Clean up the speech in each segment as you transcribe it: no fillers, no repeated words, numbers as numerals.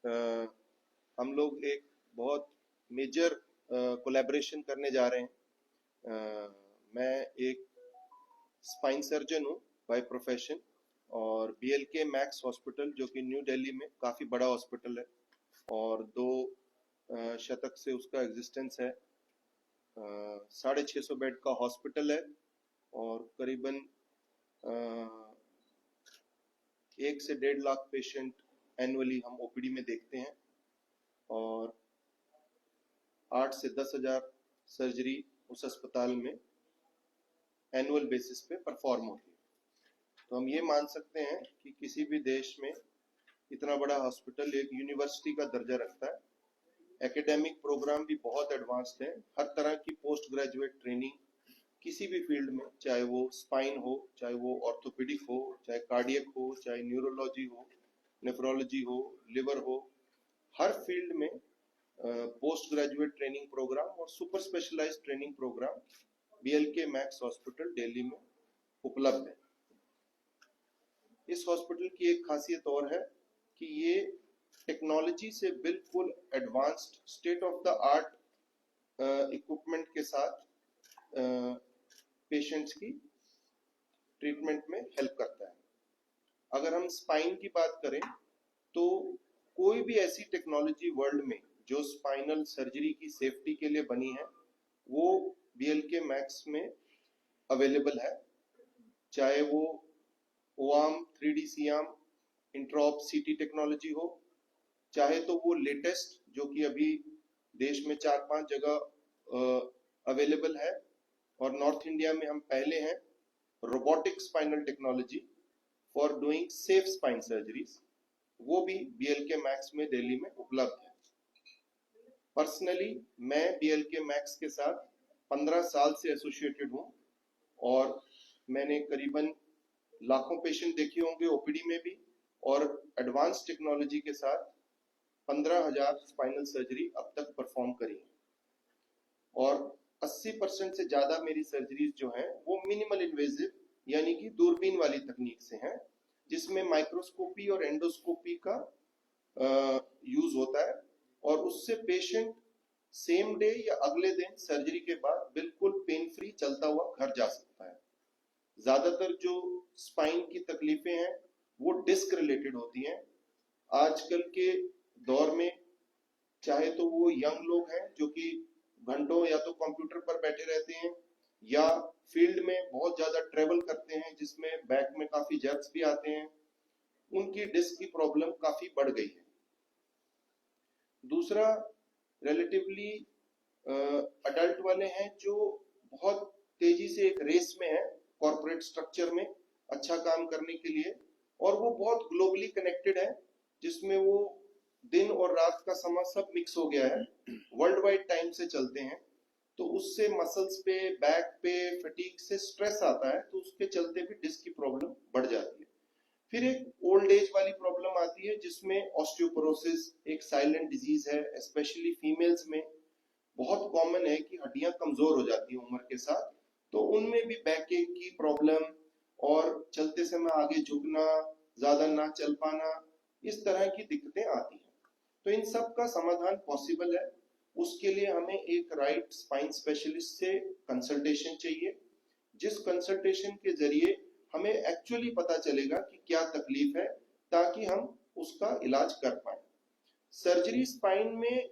अ, हम लोग एक बहुत मेजर कोलैबोरेशन करने जा रहे हैं। मैं एक स्पाइन सर्जन हूँ बाय प्रोफेशन, और बीएलके मैक्स हॉस्पिटल जो कि न्यू दिल्ली में काफ़ी बड़ा हॉस्पिटल है और 2 शतक से उसका एग्जिस्टेंस है। 650 बेड का हॉस्पिटल है और करीबन 1 से 1.5 लाख पेशेंट एनुअली हम ओपीडी में देखते हैं और 8 से 10 हजार सर्जरी उस अस्पताल में एनुअल बेसिस पे परफॉर्म होती है। तो हम ये मान सकते हैं कि किसी भी देश में इतना बड़ा हॉस्पिटल एक यूनिवर्सिटी का दर्जा रखता है। एकेडमिक प्रोग्राम भी बहुत एडवांस्ड है। हर तरह की पोस्ट ग्रेजुएट ट्रेनिंग किसी भी फील्ड में, चाहे वो स्पाइन हो, चाहे वो ऑर्थोपेडिक हो, चाहे कार्डियक हो, चाहे न्यूरोलॉजी हो, नेफ्रोलॉजी हो, लिवर हो, हर फील्ड में पोस्ट ग्रेजुएट ट्रेनिंग प्रोग्राम और super specialised training programme BLK Max hospital Delhi में उपलब्ध है। इस हॉस्पिटल की एक खासियत और है कि ये टेक्नोलॉजी से बिल्कुल advanced state of the art equipment के साथ पेशेंट्स की ट्रीटमेंट में हेल्प करता है। अगर हम स्पाइन की बात करें तो कोई भी ऐसी टेक्नोलॉजी वर्ल्ड में जो स्पाइनल सर्जरी की सेफ्टी के लिए बनी है वो बीएलके मैक्स में अवेलेबल है। चाहे वो ओआर्म 3D सियाम इंट्रॉप सीटी टेक्नोलॉजी हो, चाहे तो वो लेटेस्ट जो कि अभी देश में 4-5 जगह अवेलेबल है और नॉर्थ इंडिया में हम पहले हैं, robotic spinal technology for doing safe spine surgeries, वो भी बीएलके मैक्स में दिल्ली में उपलब्ध है। पर्सनली मैं बीएलके मैक्स के साथ 15 साल से एसोसिएटेड हूँ और मैंने करीबन लाखों पेशेंट देखे होंगे ओपीडी में भी, और एडवांस टेक्नोलॉजी के साथ 15,000 स्पाइनल सर्जरी अब तक परफॉर्म करी है और 80% से ज्यादा मेरी सर्जरीज जो हैं वो मिनिमल इन्वेजिव यानी कि दूरबीन वाली तकनीक से हैं, जिसमें माइक्रोस्कोपी और एंडोस्कोपी का यूज होता है और उससे पेशेंट सेम डे या अगले दिन सर्जरी के बाद बिल्कुल पेन फ्री चलता हुआ घर जा सकता है। ज्यादातर जो स्पाइन की तकलीफें हैं वो डिस्क रिलेटेड होती हैं। आजकल के दौर में चाहे तो वो यंग लोग हैं जो कि घंटों या तो कंप्यूटर पर बैठे रहते हैं या फील्ड में बहुत ज्यादा ट्रेवल करते हैं जिसमें बैक में काफी जर्क्स भी आते हैं, उनकी डिस्क की प्रॉब्लम काफी बढ़ गई है। दूसरा रिलेटिवली अडल्ट वाले हैं जो बहुत तेजी से एक रेस में है कॉर्पोरेट स्ट्रक्चर में अच्छा काम करने के लिए, और वो बहुत ग्लोबली कनेक्टेड है जिसमें वो दिन और रात का समय सब मिक्स हो गया है, वर्ल्ड वाइड टाइम से चलते हैं, तो उससे मसल्स पे, बैक पे, फटीग से स्ट्रेस आता है, तो उसके चलते भी डिस्क की प्रॉब्लम बढ़ जाती है। फिर एक ओल्ड एज वाली प्रॉब्लम आती है जिसमें ऑस्टियोपोरोसिस एक साइलेंट डिजीज है, स्पेशली फीमेल्स में बहुत कॉमन है कि हड्डियां कमजोर हो जाती हैं उम्र के साथ, तो उनमें भी बैक एक की प्रॉब्लम और चलते समय आगे झुकना, ज्यादा ना चल पाना, इस तरह की दिक्कतें आती हैं। तो इन सब का समाधान पॉसिबल है। उसके लिए हमें एक राइट स्पाइन स्पेशलिस्ट से कंसल्टेशन चाहिए, जिस कंसल्टेशन के जरिए हमें एक्चुअली पता चलेगा कि क्या तकलीफ है ताकि हम उसका इलाज कर पाए। सर्जरी स्पाइन में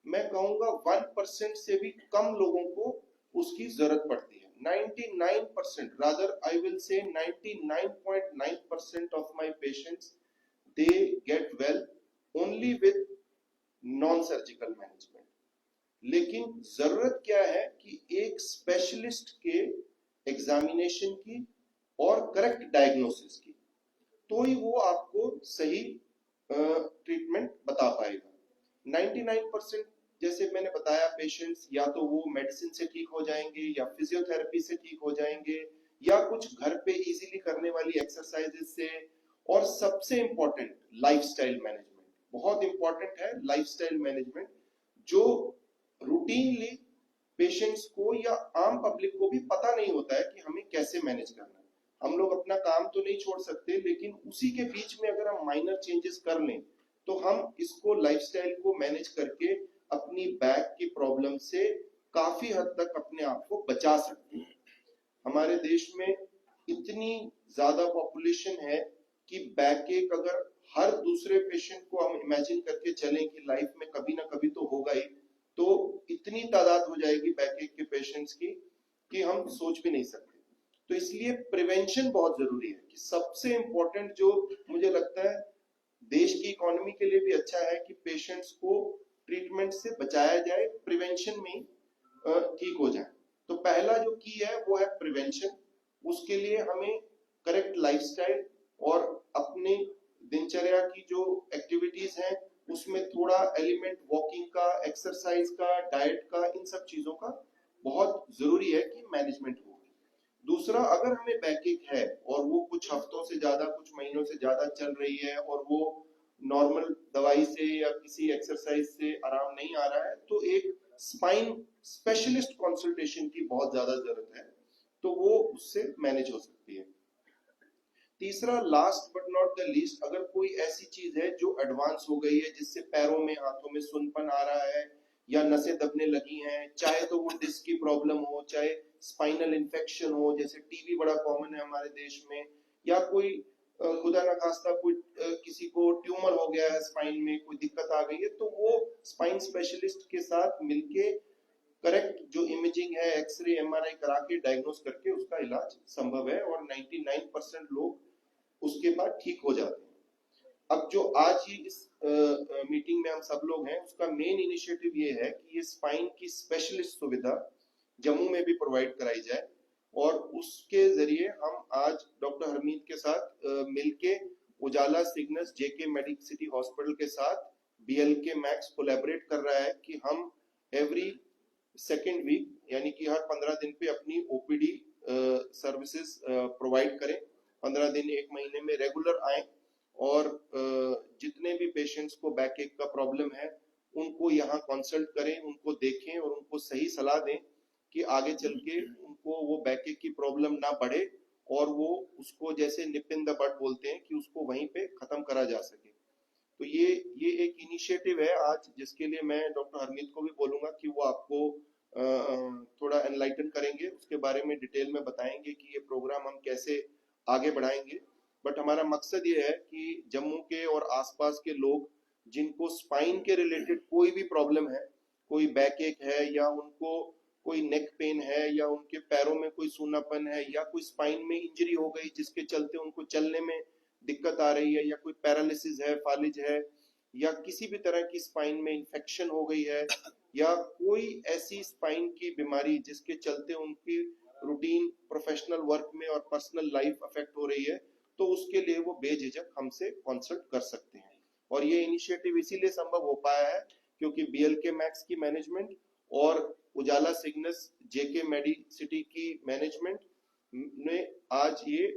मैं कहूंगा 1% से भी कम लोगों को उसकी जरूरत पड़ती है। 99% rather I will say 99.9% of my patients they get well only with non-surgical management। लेकिन जरूरत क्या है कि एक स्पेशलिस्ट के एग्जामिनेशन की और करेक्ट डायग्नोसिस की, तो ही वो आपको सही ट्रीटमेंट बता पाएगा। 99% जैसे मैंने बताया पेशेंट्स या तो वो मेडिसिन से ठीक हो जाएंगे या फिजियोथेरेपी से ठीक हो जाएंगे या कुछ घर पे इजीली करने वाली एक्सरसाइजेस से, और सबसे इंपॉर्टेंट लाइफस्टाइल मैनेजमेंट, बहुत इंपॉर्टेंट है लाइफस्टाइल मैनेजमेंट, जो रूटीनली पेशेंट्स को या आम पब्लिक को भी पता नहीं होता है कि हमें कैसे मैनेज करना है। हम लोग अपना काम तो नहीं छोड़ सकते, लेकिन उसी के बीच में अगर हम माइनर चेंजेस कर लें तो हम इसको लाइफस्टाइल को मैनेज करके अपनी बैक की प्रॉब्लम से काफी हद तक अपने आप को बचा सकते हैं। हमारे देश में इतनी ज्यादा पॉपुलेशन है कि बैक एक अगर हर दूसरे पेशेंट को हम इमेजिन करके चलें कि लाइफ में कभी ना कभी तो होगा ही, तो इतनी तादाद हो जाएगी बैक एक के पेशेंट्स की कि हम सोच भी नहीं सकते। तो इसलिए प्रिवेंशन बहुत जरूरी है कि सबसे इंपॉर्टेंट जो मुझे लगता है देश की इकोनॉमी के लिए भी अच्छा है कि पेशेंट्स को ट्रीटमेंट से बचाया जाए, प्रिवेंशन में ठीक हो जाए। तो पहला जो की है वो है प्रिवेंशन। उसके लिए हमें करेक्ट लाइफस्टाइल और अपने दिनचर्या की जो एक्टिविटीज हैं उसमें थोड़ा एलिमेंट वॉकिंग का, एक्सरसाइज का, डाइट का, इन सब चीजों का बहुत जरूरी है कि मैनेजमेंट हो। दूसरा, अगर हमें बैकएक है और वो कुछ हफ्तों से ज्यादा, कुछ महीनों से ज्यादा चल रही है और वो नॉर्मल दवाई से या किसी एक्सरसाइज से आराम नहीं आ रहा है, तो एक स्पाइन स्पेशलिस्ट कंसल्टेशन की बहुत ज्यादा जरूरत है, तो वो उससे मैनेज हो सकती है। तीसरा, last but not the least, अगर कोई ऐसी चीज है जो एडवांस हो गई है जिससे पैरों में, हाथों में सुनपन आ रहा है या नसें दबने लगी हैं, चाहे तो वो डिस्क की प्रॉब्लम हो, चाहे स्पाइनल इन्फेक्शन हो, जैसे टीबी बड़ा कॉमन है हमारे देश में, या कोई खुदा ना खास्ता कोई किसी को ट्यूमर हो गया है स्पाइन में, कोई दिक्कत आ गई है, तो वो स्पाइन स्पेशलिस्ट के साथ मिलके करेक्ट जो इमेजिंग है, एक्सरे, एमआरआई करा के डायग्नोस करके उसका इलाज संभव है और 99% लोग उसके बाद ठीक हो जाते हैं। अब जो आज ही इस मीटिंग में हम सब लोग हैं, उसका मेन इनिशिएटिव ये है कि ये स्पाइन की स्पेशलिस्ट सुविधा जम्मू में भी प्रोवाइड कराई जाए और उसके जरिए हम आज डॉक्टर हरमीत के साथ मिलके उजाला सिग्नस जेके मेडिसिटी हॉस्पिटल के साथ बीएलके मैक्स कोलैबोरेट कर रहा है कि हम एवरी सेकेंड वीक यानी कि हर 15 दिन पे अपनी ओपीडी सर्विसेज प्रोवाइड करें। 15 दिन, एक महीने में रेगुलर आए और जितने भी पेशेंट्स को बैकएक का प्रॉब्लम है उनको यहाँ कंसल्ट करें, उनको देखें और उनको सही सलाह दें कि आगे चल के उनको वो बैकएक की प्रॉब्लम ना बढ़े और वो उसको जैसे निप इन द बड बोलते हैं कि उसको वहीं पे खत्म करा जा सके। तो ये एक इनिशिएटिव है आज, जिसके लिए मैं डॉक्टर हरमीत को भी बोलूंगा कि वो आपको थोड़ा एनलाइटन करेंगे, उसके बारे में डिटेल में बताएंगे कि ये प्रोग्राम हम कैसे आगे बढ़ाएंगे। बट हमारा मकसद ये है कि जम्मू के और आसपास के लोग जिनको स्पाइन के रिलेटेड कोई भी प्रॉब्लम है, कोई बैकएक है या उनको कोई नेक पेन है या उनके पैरों में कोई सूनापन है या कोई स्पाइन में इंजरी हो गई जिसके चलते उनको चलने में दिक्कत आ रही है या कोई पैरालिसिस है, फालिज है या किसी भी तरह की स्पाइन में इंफेक्शन हो गई है या कोई ऐसी स्पाइन की बीमारी जिसके चलते उनकी रूटीन प्रोफेशनल वर्क में और पर्सनल लाइफ अफेक्ट हो रही है, तो उसके लिए वो बेझिझक हमसे कंसल्ट कर सकते हैं। और ये इनिशिएटिव इसीलिए संभव हो पाया है क्योंकि बीएलके मैक्स की मैनेजमेंट और उजाला सिग्नस जेके मेडिसिटी की मैनेजमेंट ने आज ये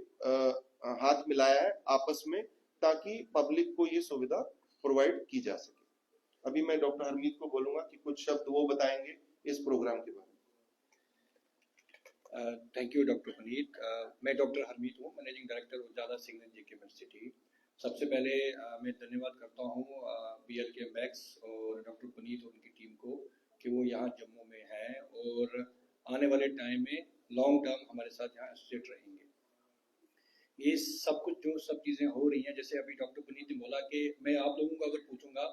हाथ मिलाया है आपस में ताकि पब्लिक को ये सुविधा प्रोवाइड की जा सके। अभी मैं डॉक्टर हरमीत को बोलूंगा कि कुछ शब्द वो बताएंगे इस प्रोग्राम के बारे में। Thank you doctor Puneet. मैं डॉक्टर हरमीत हूँ, मैनेजिंग डायरेक्टर उजाला सिग्नस जेके मेडिसिटी। सबसे पहले मैं धन्यवाद करता हूँ बीएलके मैक्स और डॉक्टर पुनीत और उनकी टीम को कि वो यहाँ जम्मू में हैं और आने वाले टाइम में लॉन्ग टर्म हमारे साथ यहाँ एसोसिएट रहेंगे। ये सब कुछ जो सब चीज़ें हो रही हैं, जैसे अभी डॉक्टर पुनीत ने बोला कि मैं आप लोगों को अगर पूछूंगा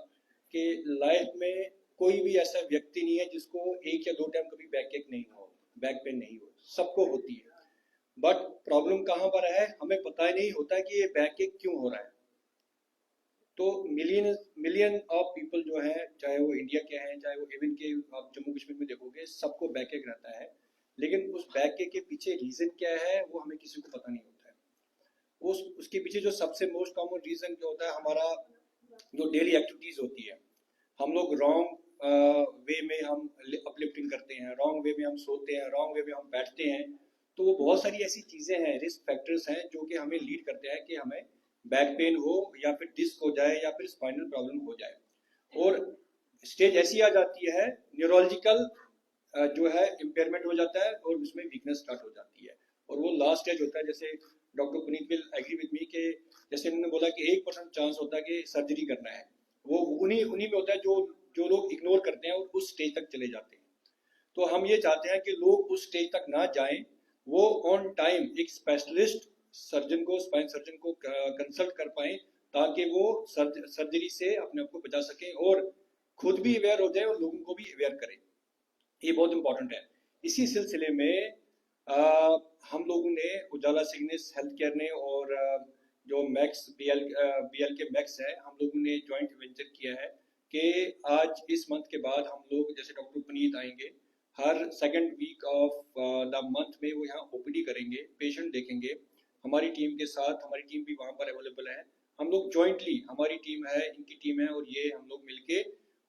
कि लाइफ में कोई भी ऐसा व्यक्ति नहीं है जिसको 1 या 2 टाइम कभी बैकएक नहीं हो, बैक पेन नहीं हो, सबको होती है। बट प्रॉब्लम कहाँ पर है, हमें पता ही नहीं होता कि ये बैकएक क्यों हो रहा है। तो मिलियन ऑफ पीपल जो है, चाहे वो इंडिया के हैं, चाहे वो इवन के आप जम्मू कश्मीर में देखोगे, सबको बैकएक रहता है। लेकिन उस बैकएक के पीछे रीजन क्या है वो हमें किसी को पता नहीं होता है। उसके पीछे जो सबसे मोस्ट कॉमन रीजन क्या होता है, हमारा जो डेली एक्टिविटीज होती है, हम लोग रॉन्ग वे में हम अपलिफ्टिंग करते हैं, रॉन्ग वे में हम सोते हैं, रॉन्ग वे में हम बैठते हैं। तो वो बहुत सारी ऐसी चीजें हैं, रिस्क फैक्टर्स हैं जो कि हमें लीड करते हैं कि हमें बैक पेन हो या फिर डिस्क हो जाए या फिर स्पाइनल प्रॉब्लम हो जाए। और स्टेज ऐसी आ जाती है, न्यूरोलॉजिकल जो है इम्पेयरमेंट हो जाता है और उसमें वीकनेस स्टार्ट हो जाती है। और वो लास्ट स्टेज होता है, जैसे doctor Puneet will agree with me के जैसे इन्होंने बोला कि 1% चांस होता है कि सर्जरी करना है, वो उन्हीं उन्हीं में होता है जो जो लोग इग्नोर करते हैं और उस स्टेज तक चले जाते हैं। तो हम ये चाहते हैं कि लोग उस स्टेज तक ना जाएं, वो ऑन टाइम एक स्पेशलिस्ट सर्जन को, स्पाइन सर्जन को कंसल्ट कर पाएं, ताकि वो सर्जरी से अपने आप को बचा सकें और खुद भी अवेयर हो जाए और लोगों को भी अवेयर करें। ये बहुत इंपॉर्टेंट है। इसी सिलसिले में हम लोगों ने, उजाला सिग्नेस हेल्थ केयर ने और जो मैक्स बीएल के मैक्स है, हम लोगों ने जॉइंट वेंचर किया है कि आज इस मंथ के बाद हम लोग, जैसे डॉक्टर पुनीत आएंगे हर second week of the month में, वो यहाँ ओपीडी करेंगे, पेशेंट देखेंगे हमारी टीम के साथ। हमारी टीम भी वहाँ पर अवेलेबल है। हम लोग जॉइंटली, हमारी टीम है, इनकी टीम है, और ये हम लोग मिलके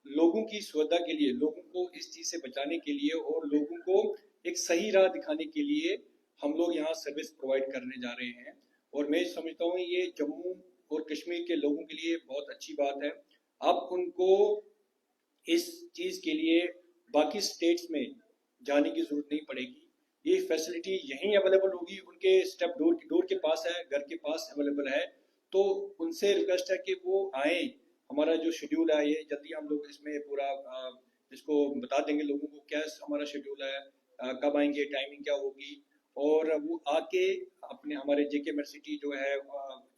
लोगों की सुविधा के लिए, लोगों को इस चीज से बचाने के लिए और लोगों को एक सही राह दिखाने के लिए हम लोग यहाँ सर्विस प्रोवाइड करने जा रहे हैं। और मैं समझता हूँ ये जम्मू और कश्मीर के लोगों के लिए बहुत अच्छी बात है। अब उनको इस चीज के लिए बाकी स्टेट्स में जाने की जरूरत नहीं पड़ेगी। ये फैसिलिटी यहीं अवेलेबल होगी, उनके स्टेप डोर के पास है, घर के पास अवेलेबल है। तो उनसे रिक्वेस्ट है कि वो आए। हमारा जो शेड्यूल है, ये जल्दी हम लोग इसमें पूरा इसको बता देंगे लोगों को क्या हमारा शेड्यूल है, कब आएंगे, टाइमिंग क्या होगी, और वो आके अपने, हमारे जेके यूनिवर्सिटी जो है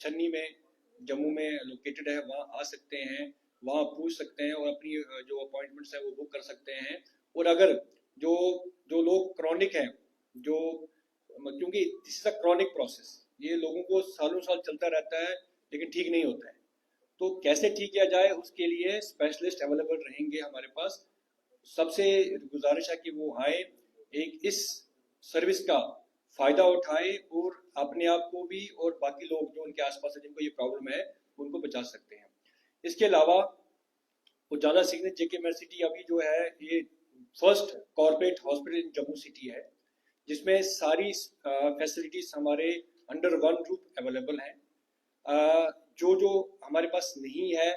छन्नी में, जम्मू में लोकेटेड है, वहाँ आ सकते हैं, वहाँ पूछ सकते हैं और अपनी जो अपॉइंटमेंट्स है वो बुक कर सकते हैं। और अगर जो जो लोग क्रॉनिक हैं, जो, क्योंकि this is a chronic process, ये लोगों को सालों साल चलता रहता है लेकिन ठीक नहीं होता है। तो कैसे ठीक किया जाए, उसके लिए स्पेशलिस्ट अवेलेबल रहेंगे हमारे पास। सबसे गुजारिश है कि वो आए, एक इस सर्विस का फायदा उठाए और अपने आप को भी और बाकी लोग जो उनके आसपास है जिनको ये प्रॉब्लम है उनको बचा सकते हैं। इसके अलावा उजाला सिग्नेस जेके यूनिवर्सिटी अभी जो है ये first corporate hospital in Jammu city है, जिसमें सारी फैसिलिटीज हमारे अंडर वन रूफ अवेलेबल हैं। जो जो हमारे पास नहीं है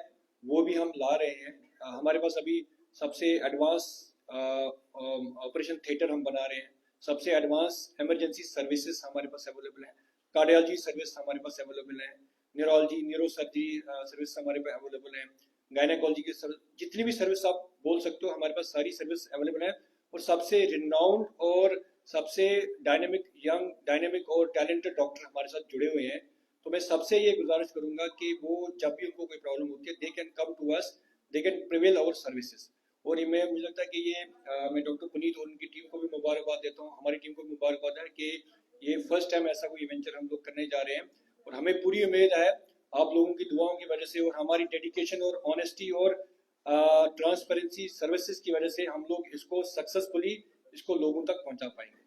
वो भी हम ला रहे हैं। हमारे पास अभी सबसे एडवांस ऑपरेशन थिएटर हम बना रहे हैं, सबसे एडवांस इमरजेंसी सर्विसेज हमारे पास अवेलेबल है, कार्डियोलॉजी सर्विस हमारे पास अवेलेबल है, न्यूरोलॉजी, न्यूरोसर्जरी सर्विस हमारे पास अवेलेबल है, गायनेकोलॉजी की जितनी भी सर्विस आप बोल सकते हो हमारे पास सारी सर्विस अवेलेबल है। और सबसे रिनाउंड और सबसे डायनेमिक और टैलेंटेड डॉक्टर हमारे साथ जुड़े हुए हैं। तो मैं सबसे ये गुजारिश करूंगा कि वो जब भी उनको कोई प्रॉब्लम होती है, they can come to us, they can prevail our services. और ये मुझे लगता है कि ये मैं डॉक्टर पुनीत और उनकी टीम को भी मुबारकबाद देता हूँ, हमारी टीम को भी मुबारकबाद है कि ये फर्स्ट टाइम ऐसा कोई वेंचर हम लोग करने जा रहे हैं। और हमें पूरी उम्मीद है आप लोगों की दुआओं की वजह से और हमारी डेडिकेशन और ऑनेस्टी और ट्रांसपेरेंसी सर्विसेज की वजह से हम लोग इसको सक्सेसफुली, इसको लोगों तक पहुंचा पाएंगे।